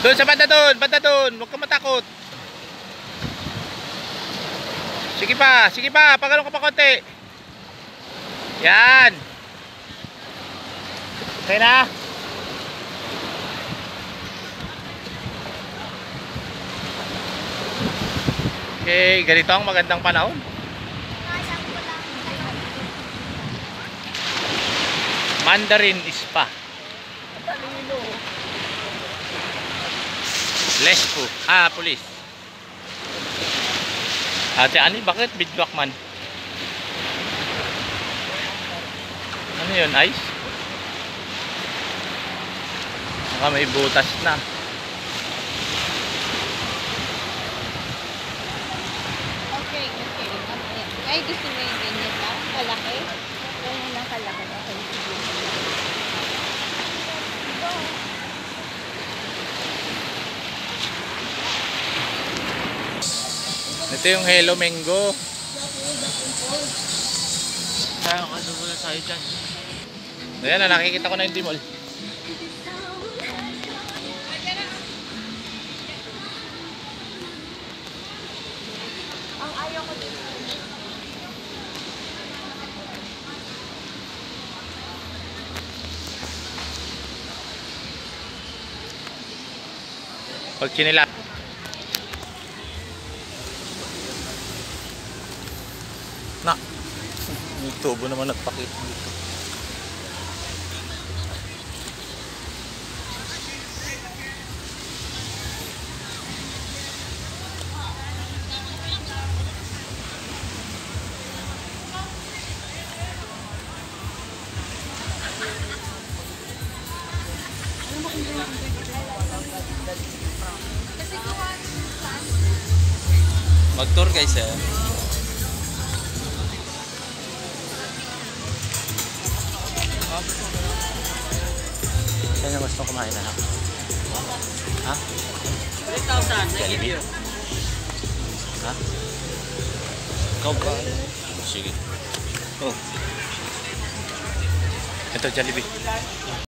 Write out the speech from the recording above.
Doon sa banda doon, banda doon. Huwag ka matakot. Sige pa, pagalong ka pa konti. Yan. Okay na. Okay, ganito ang magandang panahon. Mandarin Spa. Lespo. Police. Ate Ani, bakit bidwak man? Ano yun, ice? Baka may butas na. Okay. Ay, gusto mo yung ganyan lang? Kalaki? Ganyan lang kalaki. Okay, sige. Ito yung Hello Mango. Kaya ka doon muna tayo dyan. Ayan na, nakikita ko na yung dimol. Ang ayaw ko dito. Pag chinila. Na. Yung tubo naman nagpakit dito. Mag-tour guys eh. Saan yung gusto kumain na? Ha? 3,000 na give you. Ha? Ikaw ba? Sige. Oh. Ito, Jollibee.